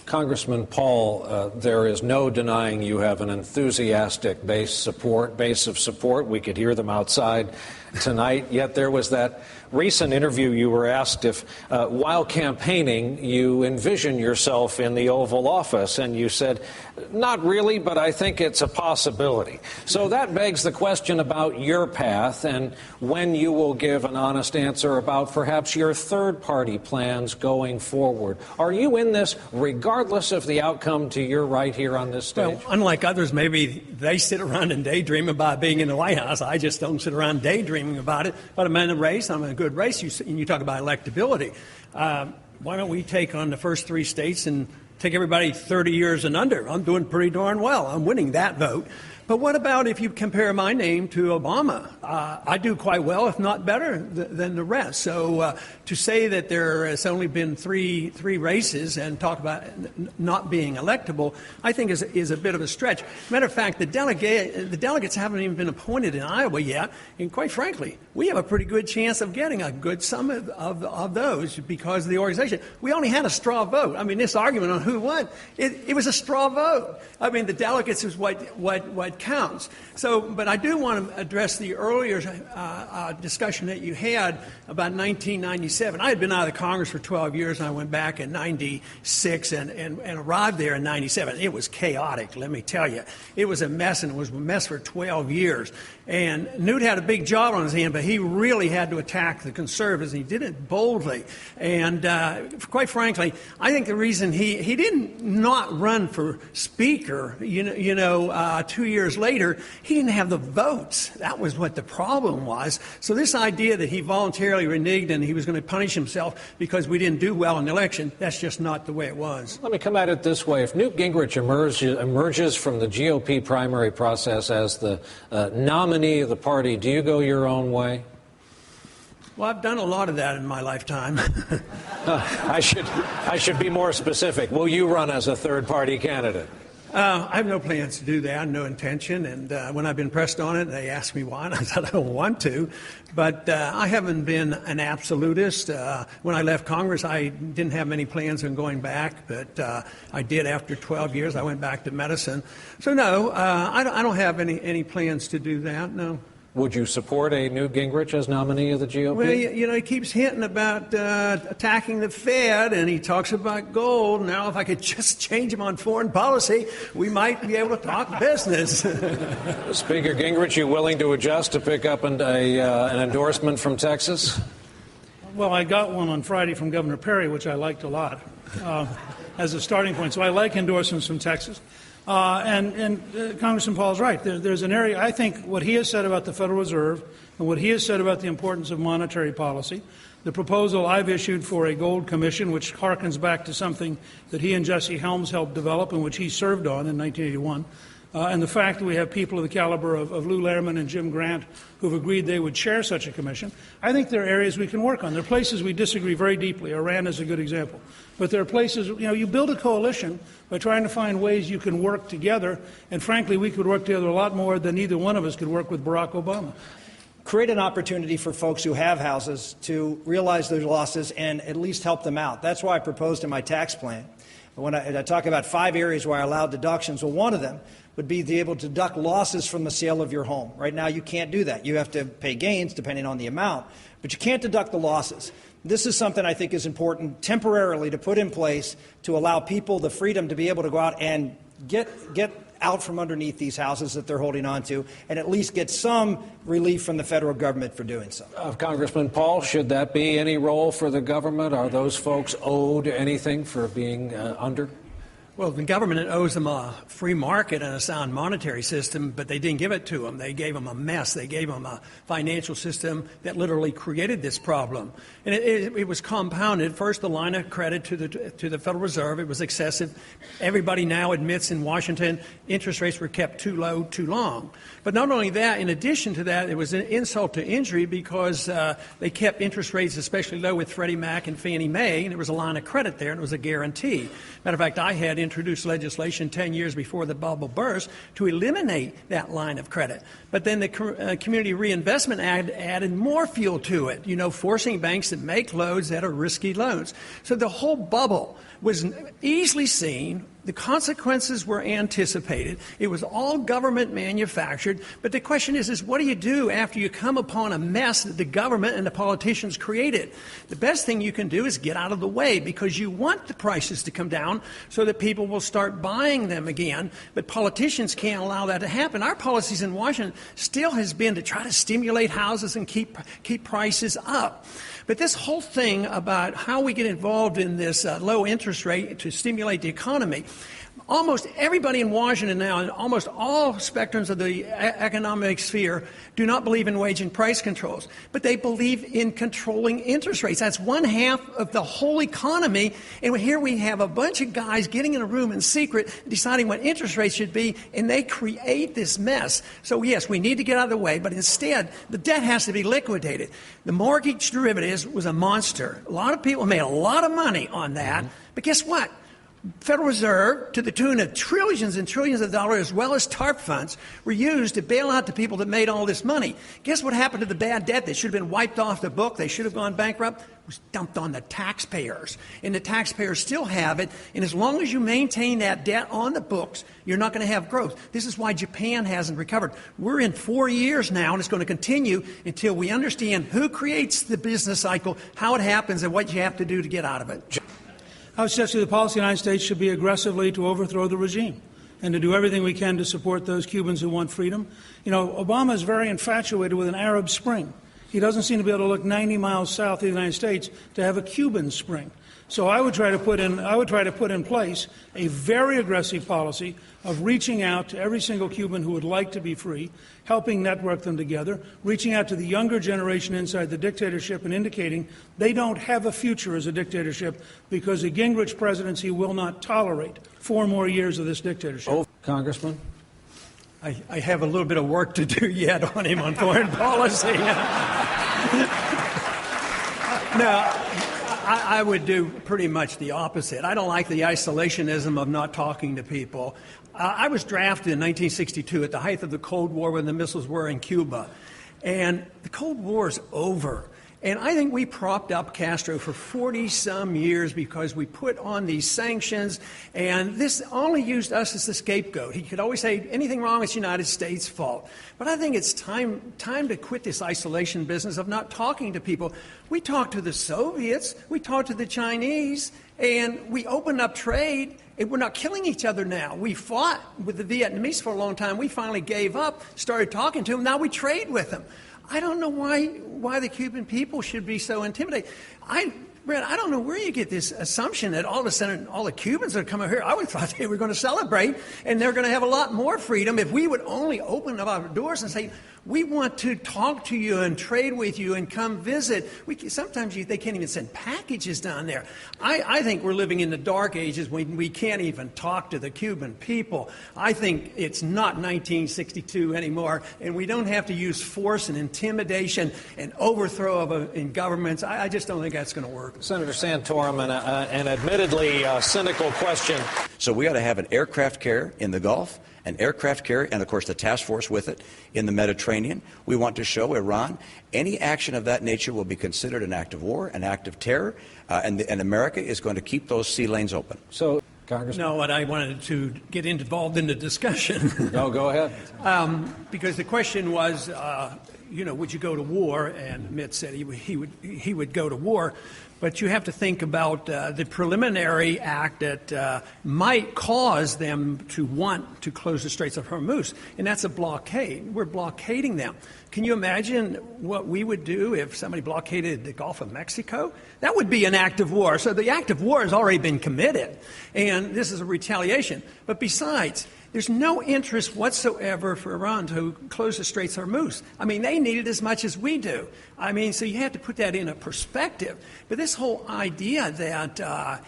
Congressman Paul, there is no denying you have an enthusiastic base of support. We could hear them outside tonight. Yet there was that recent interview you were asked if, while campaigning, you envision yourself in the Oval Office, and you said, not really, but I think it's a possibility. So that begs the question about your path and when you will give an honest answer about perhaps your third-party plans going forward. Are you in this regardless of the outcome to your right here on this stage? Well, unlike others, maybe they sit around and daydream about being in the White House. I just don't sit around daydreaming about it. But I'm in a race. I'm in a good race. You talk about electability. Why don't we take on the first 3 states and take everybody 30 years and under? I'm doing pretty darn well. I'm winning that vote. But what about if you compare my name to Obama? I do quite well, if not better, than the rest. So to say that there has only been three races and talk about not being electable, I think is a bit of a stretch. Matter of fact, the delegates haven't even been appointed in Iowa yet. And quite frankly, we have a pretty good chance of getting a good sum of those because of the organization. We only had a straw vote. I mean, this argument on who won, it was a straw vote. I mean, the delegates is what counts. So, but I do want to address the earlier discussion that you had about 1997. I had been out of the Congress for 12 years, and I went back in 96 and arrived there in 97. It was chaotic, let me tell you. It was a mess, and it was a mess for 12 years. And Newt had a big job on his hand, but he really had to attack the conservatives, and he did it boldly. And quite frankly, I think the reason he didn't not run for speaker, 2 years later, he didn't have the votes. That was what the problem was. So this idea that he voluntarily reneged and he was going to punish himself because we didn't do well in the election, that's just not the way it was. Let me come at it this way. If Newt Gingrich emerges from the GOP primary process as the nominee of the party, do you go your own way? Well, I've done a lot of that in my lifetime. I should be more specific. Will you run as a third-party candidate? I have no plans to do that, no intention. And when I've been pressed on it, they ask me why, and I said I don't want to. But I haven't been an absolutist. When I left Congress, I didn't have many plans on going back, but I did after 12 years. I went back to medicine. So, no, I don't have any plans to do that, no. Would you support a Newt Gingrich as nominee of the GOP? Well, he keeps hinting about attacking the Fed, and he talks about gold. Now, if I could just change him on foreign policy, we might be able to talk business. Speaker Gingrich, you willing to adjust to pick up an endorsement from Texas? Well, I got one on Friday from Governor Perry, which I liked a lot as a starting point. So I like endorsements from Texas. Congressman Paul is right. There's an area, I think, what he has said about the Federal Reserve and what he has said about the importance of monetary policy, the proposal I've issued for a gold commission, which harkens back to something that he and Jesse Helms helped develop and which he served on in 1981, and the fact that we have people of the caliber of Lou Lehrman and Jim Grant who have agreed they would chair such a commission. I think there are areas we can work on. There are places we disagree very deeply. Iran is a good example. But there are places, you build a coalition by trying to find ways you can work together, and frankly, we could work together a lot more than either one of us could work with Barack Obama. Create an opportunity for folks who have houses to realize their losses and at least help them out. That's why I proposed in my tax plan. When I talk about 5 areas where I allowed deductions, well, one of them would be to be able to deduct losses from the sale of your home. Right now, you can't do that. You have to pay gains depending on the amount, but you can't deduct the losses. This is something I think is important temporarily to put in place to allow people the freedom to be able to go out and get out from underneath these houses that they're holding on to and at least get some relief from the federal government for doing so. Congressman Paul, should that be any role for the government? Are those folks owed anything for being under? Well, the government owes them a free market and a sound monetary system, but they didn't give it to them. They gave them a mess. They gave them a financial system that literally created this problem. And it was compounded. First, the line of credit to the Federal Reserve. It was excessive. Everybody now admits in Washington interest rates were kept too low too long. But not only that, in addition to that, it was an insult to injury because they kept interest rates especially low with Freddie Mac and Fannie Mae, and there was a line of credit there, and it was a guarantee. Matter of fact, I had introduced legislation 10 years before the bubble burst to eliminate that line of credit. But then the Community Reinvestment Act added more fuel to it, forcing banks to make loans that are risky loans. So the whole bubble was easily seen. The consequences were anticipated. It was all government manufactured. But the question is what do you do after you come upon a mess that the government and the politicians created? The best thing you can do is get out of the way, because you want the prices to come down so that people will start buying them again. But politicians can't allow that to happen. Our policies in Washington still has been to try to stimulate houses and keep prices up. But this whole thing about how we get involved in this low interest rate to stimulate the economy, almost everybody in Washington now, and almost all spectrums of the economic sphere, do not believe in wage and price controls, but they believe in controlling interest rates. That's one half of the whole economy, and here we have a bunch of guys getting in a room in secret, deciding what interest rates should be, and they create this mess. So yes, we need to get out of the way, but instead, the debt has to be liquidated. The mortgage derivatives was a monster. A lot of people made a lot of money on that, but guess what? Federal Reserve, to the tune of trillions and trillions of dollars, as well as TARP funds, were used to bail out the people that made all this money. Guess what happened to the bad debt that should have been wiped off the book? They should have gone bankrupt. It was dumped on the taxpayers. And the taxpayers still have it. And as long as you maintain that debt on the books, you're not going to have growth. This is why Japan hasn't recovered. We're in 4 years now, and it's going to continue until we understand who creates the business cycle, how it happens, and what you have to do to get out of it. I would suggest that the policy of the United States should be aggressively to overthrow the regime and to do everything we can to support those Cubans who want freedom. Obama is very infatuated with an Arab Spring. He doesn't seem to be able to look 90 miles south of the United States to have a Cuban Spring. So I would try to put in place a very aggressive policy of reaching out to every single Cuban who would like to be free, helping network them together, reaching out to the younger generation inside the dictatorship and indicating they don't have a future as a dictatorship because the Gingrich presidency will not tolerate 4 more years of this dictatorship. Oh, Congressman? I have a little bit of work to do yet on him on foreign policy. Now, I would do pretty much the opposite. I don't like the isolationism of not talking to people. I was drafted in 1962 at the height of the Cold War when the missiles were in Cuba. And the Cold War is over. And I think we propped up Castro for 40-some years because we put on these sanctions, and this only used us as the scapegoat. He could always say anything wrong, it's the United States' fault. But I think it's time to quit this isolation business of not talking to people. We talked to the Soviets, we talked to the Chinese, and we opened up trade. And we're not killing each other now. We fought with the Vietnamese for a long time. We finally gave up, started talking to them. Now we trade with them. I don't know why the Cuban people should be so intimidated. Brad, I don't know where you get this assumption that all of a sudden all the Cubans are coming here. I would have thought they were going to celebrate and they're going to have a lot more freedom if we would only open up our doors and say, we want to talk to you and trade with you and come visit. Sometimes they can't even send packages down there. I think we're living in the dark ages when we can't even talk to the Cuban people. I think it's not 1962 anymore, and we don't have to use force and intimidation and overthrow in governments. I just don't think that's going to work. Senator Santorum, an admittedly cynical question. So we ought to have an aircraft carrier in the Gulf, an aircraft carrier, and, of course, the task force with it in the Mediterranean. We want to show Iran any action of that nature will be considered an act of war, an act of terror, and America is going to keep those sea lanes open. So, Congressman? No, what I wanted to get involved in the discussion. No, go ahead. Because the question was, would you go to war? And Mitt said he would go to war. But you have to think about the preliminary act that might cause them to want to close the Straits of Hormuz, and that's a blockade. We're blockading them. Can you imagine what we would do if somebody blockaded the Gulf of Mexico? That would be an act of war. So the act of war has already been committed, and this is a retaliation. But besides, there's no interest whatsoever for Iran to close the Straits of Hormuz. I mean, they need it as much as we do. I mean, so you have to put that in a perspective. But this whole idea that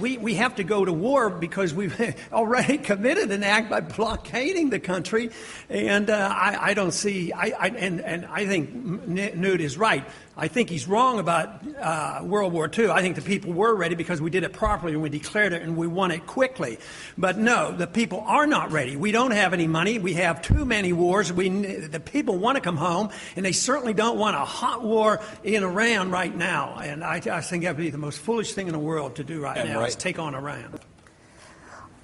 we have to go to war because we've already committed an act by blockading the country, and I don't see. I think Newt is right. I think he's wrong about World War II. I think the people were ready because we did it properly and we declared it and we won it quickly. But no, the people are not ready. We don't have any money. We have too many wars. The people want to come home, and they certainly don't want a hot war in Iran right now. And I think that would be the most foolish thing in the world to do right now is take on Iran.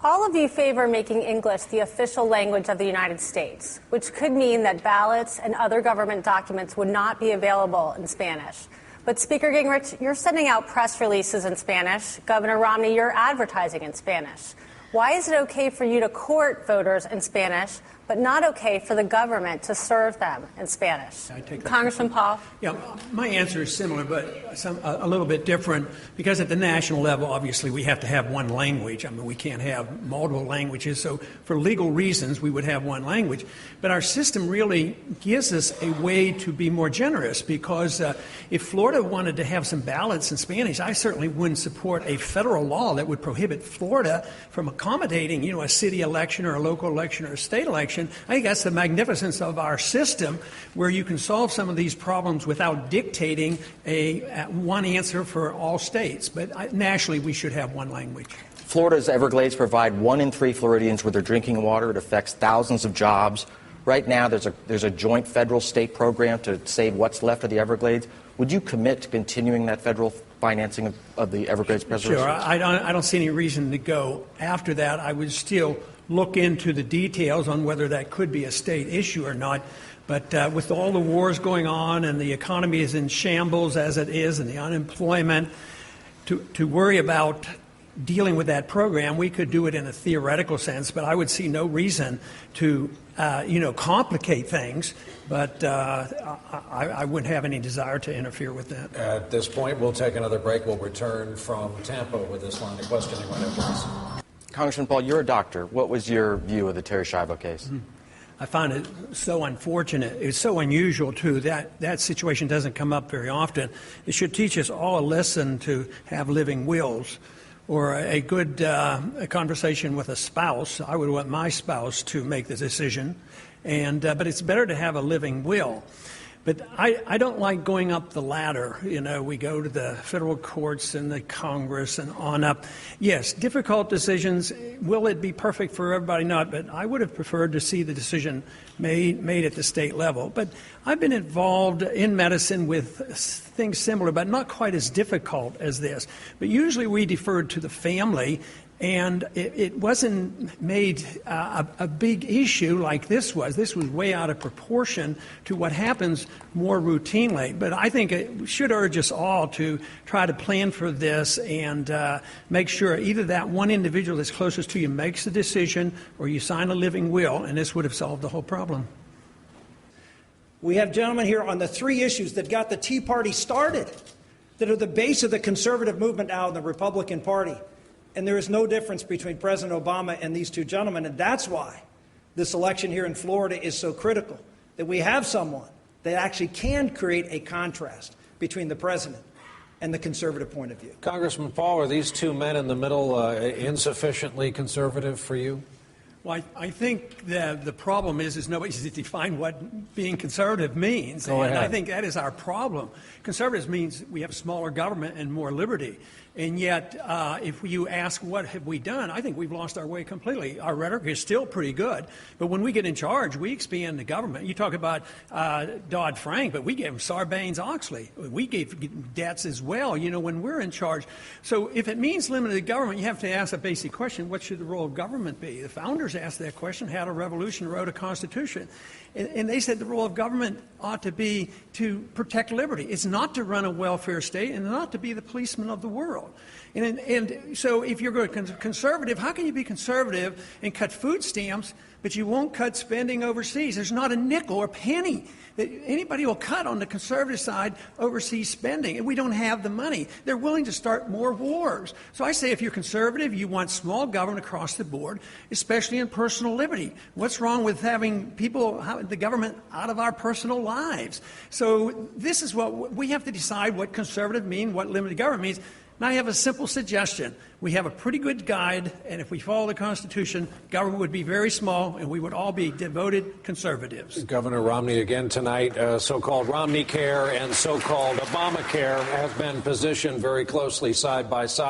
All of you favor making English the official language of the United States, which could mean that ballots and other government documents would not be available in Spanish. But Speaker Gingrich, you're sending out press releases in Spanish. Governor Romney, you're advertising in Spanish. Why is it okay for you to court voters in Spanish, but not okay for the government to serve them in Spanish? Congressman Paul? Yeah, my answer is similar, but a little bit different, because at the national level, obviously, we have to have one language. I mean, we can't have multiple languages, so for legal reasons, we would have one language. But our system really gives us a way to be more generous, because if Florida wanted to have some ballots in Spanish, I certainly wouldn't support a federal law that would prohibit Florida from accommodating, a city election or a local election or a state election. I think that's the magnificence of our system, where you can solve some of these problems without dictating one answer for all states. But nationally, we should have one language. Florida's Everglades provide 1 in 3 Floridians with their drinking water. It affects thousands of jobs. Right now, there's a joint federal-state program to save what's left of the Everglades. Would you commit to continuing that federal financing of the Everglades preservation? Sure. I don't see any reason to go after that. I would still look into the details on whether that could be a state issue or not. But with all the wars going on and the economy is in shambles as it is, and the unemployment, to worry about dealing with that program, we could do it in a theoretical sense, but I would see no reason to complicate things. But I wouldn't have any desire to interfere with that. At this point, we'll take another break. We'll return from Tampa with this line of questioning right after this. Congressman Paul, you're a doctor. What was your view of the Terri Schiavo case? I find it so unfortunate. It's so unusual, too. That situation doesn't come up very often. It should teach us all a lesson to have living wills, or a good conversation with a spouse. I would want my spouse to make the decision, but it's better to have a living will. But I don't like going up the ladder. We go to the federal courts and the Congress and on up. Yes, difficult decisions. Will it be perfect for everybody? Not. But I would have preferred to see the decision made at the state level. But I've been involved in medicine with things similar, but not quite as difficult as this. But usually we deferred to the family, and it wasn't made a big issue like this was. This was way out of proportion to what happens more routinely. But I think it should urge us all to try to plan for this and make sure either that one individual that's closest to you makes the decision, or you sign a living will, and this would have solved the whole problem. We have gentlemen here on the 3 issues that got the Tea Party started, that are the base of the conservative movement now in the Republican Party. And there is no difference between President Obama and these 2 gentlemen. And that's why this election here in Florida is so critical, that we have someone that actually can create a contrast between the president and the conservative point of view. Congressman Paul, are these 2 men in the middle insufficiently conservative for you? Well, I think the problem is nobody's defined what being conservative means. Go ahead. And I think that is our problem. Conservatives means we have smaller government and more liberty. And yet, if you ask what have we done, I think we've lost our way completely. Our rhetoric is still pretty good, but when we get in charge, we expand the government. You talk about Dodd-Frank, but we gave him Sarbanes-Oxley. We gave debts as well, when we're in charge. So if it means limited government, you have to ask a basic question: what should the role of government be? The founders asked that question, had a revolution, wrote a constitution. And they said the role of government ought to be to protect liberty. It's not to run a welfare state and not to be the policeman of the world. And so if you're going to conservative, how can you be conservative and cut food stamps, but you won't cut spending overseas? There's not a nickel or penny that anybody will cut on the conservative side overseas spending, and we don't have the money. They're willing to start more wars. So I say if you're conservative, you want small government across the board, especially in personal liberty. What's wrong with having the government out of our personal lives? So this is what we have to decide: what conservative means, what limited government means. And I have a simple suggestion. We have a pretty good guide, and if we follow the Constitution, government would be very small, and we would all be devoted conservatives. Governor Romney again tonight. So-called Romney Care and so-called Obamacare have been positioned very closely side by side.